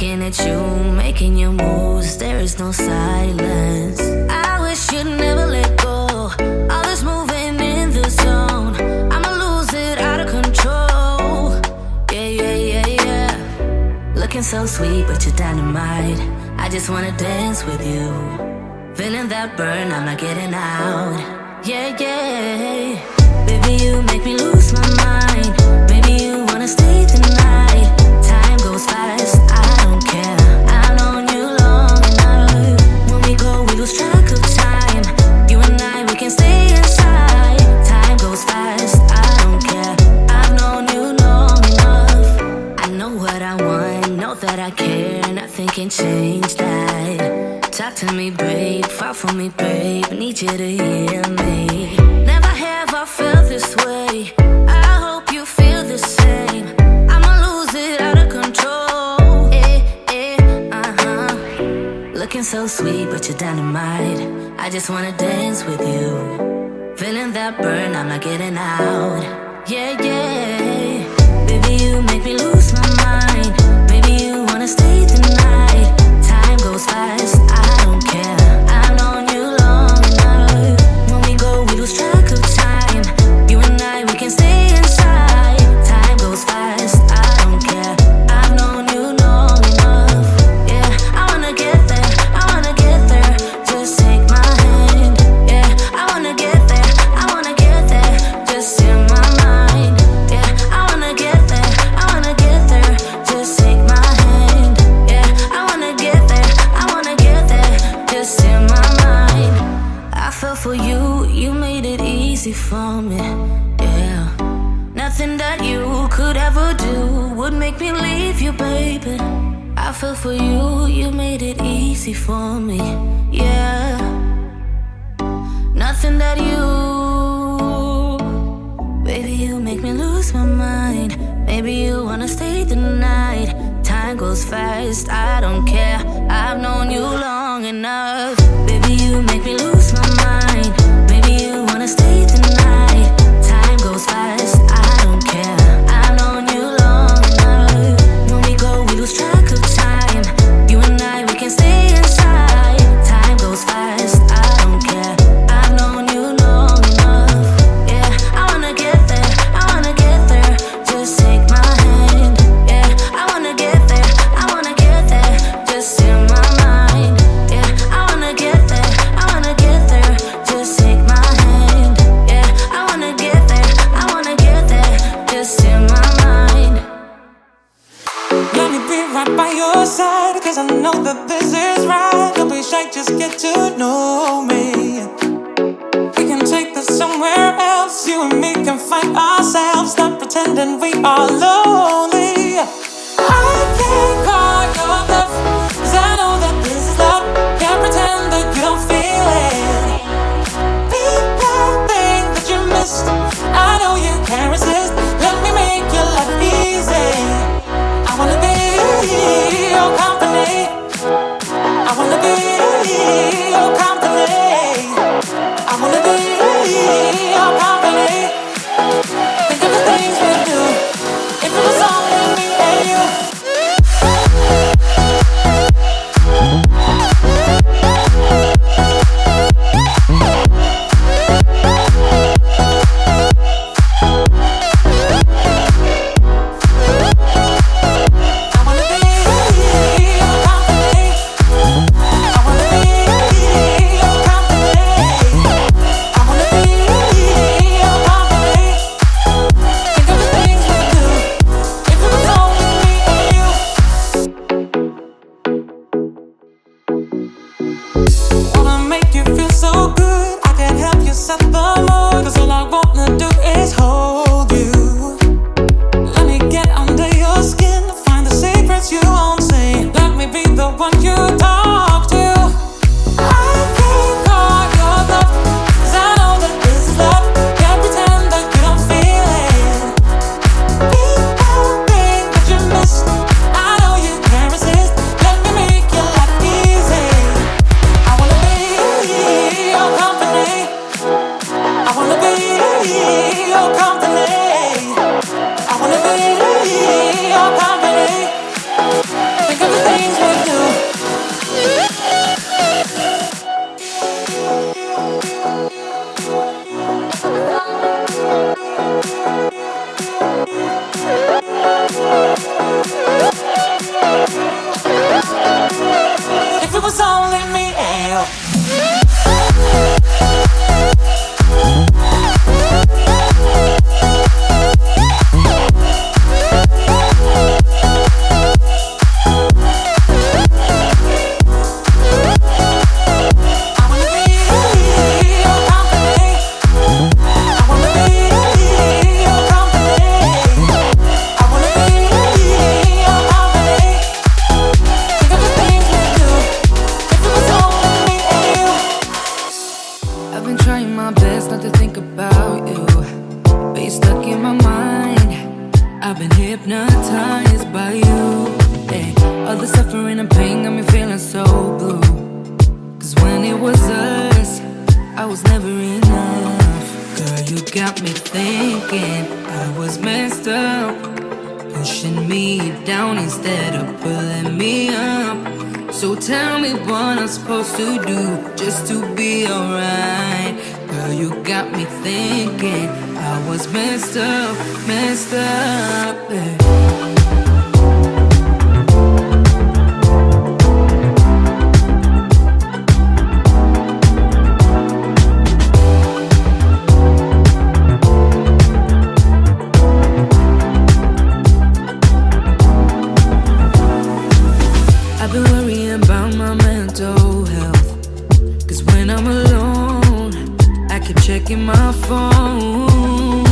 looking at you, making your moves. There is no silence. I wish you'd never let go. All this moving in the zone, I'ma lose it out of control. Yeah, yeah, yeah, yeah. Looking so sweet, but you're dynamite. I just wanna dance with you. Feeling that burn, I'm not getting out. Yeah, yeah. Baby, you make me lose my mind. Maybe you wanna stay tonight. Time goes fast, I don't care. I've known you long enough. When we go, we lose track of time. You and I, we can stay inside. Time goes fast, I don't care. I've known you long enough. I know what I want, know that I care. Nothing can change that. Talk to me, babe, fall for me, babe. Need you to hear me. Never have I felt this way. I hope you feel the same. I'ma lose it out of control. Looking so sweet, but you're dynamite. I just wanna dance with you. Feeling that burn, I'm not getting out. Yeah, yeah. Baby, you make me lose my mind. Maybe you wanna stay tonight. Time goes fast, I don't care. I've known you long enough. When we go, we lose track of time. You and I, we can stay inside. Time goes fast, I don't care. I've known you long enough. Yeah, I wanna get there, I wanna get there. Just take my hand. Yeah, I wanna get there, I wanna get there. Just in my mind. Yeah, I wanna get there, I wanna get there. Just take my hand. Yeah, I wanna get there, I wanna get there. Just in my mind. I fell for you, you made it easy for me. Yeah, nothing that you could ever do would make me leave you, baby. I fell for you, you made it easy for me. Yeah, nothing that you, baby, you make me lose my mind. Maybe you wanna stay the night. Time goes fast, I don't care. I've known you long enough. Baby, you make me lose my mind. Maybe you wanna stay tonight. Time goes fast, I don't care. I've known you long enough. When we go, we lose track of time. You and I, we can stay inside. Time goes fast, I don't care. I've known you long enough. Yeah, I wanna get there, I wanna get there. Just take my hand. Yeah, I wanna get there, I wanna get there. Just in my mind. Yeah, I wanna get there, I wanna get there. Just take my hand. Yeah, I wanna get there, I wanna get there. Just in my mind. Let me be right by your side, cause I know that this is right. Don't be shy, just get to know me. We can take this somewhere else. You and me can find ourselves. Stop pretending we are lonely. I can't call your bluff, cause I know that this is love. Can't pretend that you don't feel it. Be that thing that you missed. I know you can't resist. Let me make your life easy. I wanna be your company. I wanna be your company. I wanna be your company. Think of the things we do if it was all things we do. If it was only me and you. I've been trying my best not to think about you, but you're stuck in my mind. I've been hypnotized by you. Hey, all the suffering and pain got me feeling so blue. Cause when it was us, I was never enough. Girl, you got me thinking I was messed up, pushing me down instead of pulling me up. So tell me what I'm supposed to do just to be alright. Girl, you got me thinking I was messed up, yeah. I've been worrying about my mental health. Cause when I'm alone, I keep checking my phone.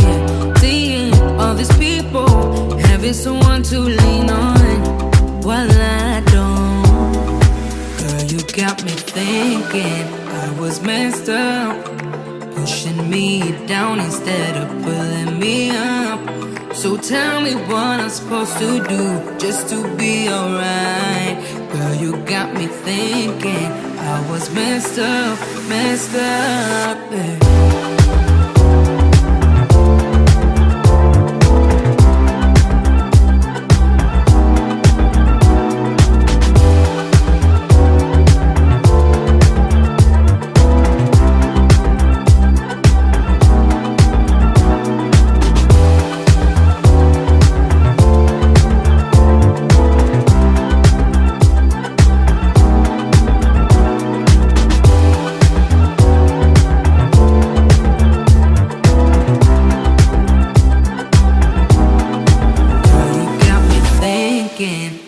Yeah. Seeing all these people, having someone to lean on while I don't. Girl, you got me thinking I was messed up, pushing me down instead of pulling me up. So tell me what I'm supposed to do just to be alright. Girl, you got me thinking I was messed up, yeah.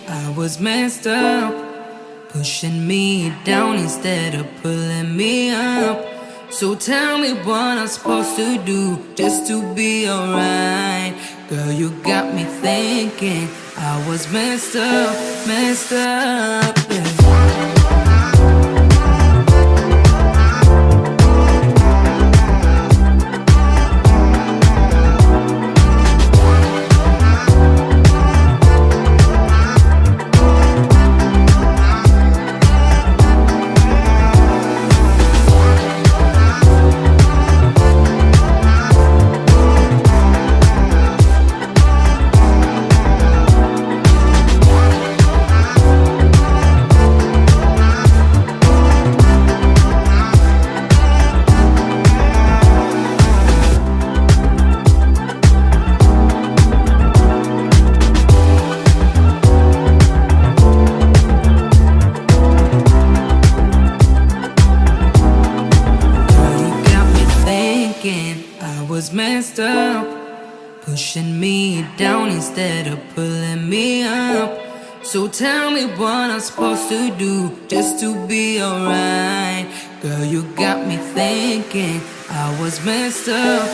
I was messed up, pushing me down instead of pulling me up. So tell me what I'm supposed to do just to be alright. Girl, you got me thinking I was messed up, yeah. I was messed up, pushing me down instead of pulling me up. So tell me what I'm supposed to do just to be alright. Girl, you got me thinking I was messed up,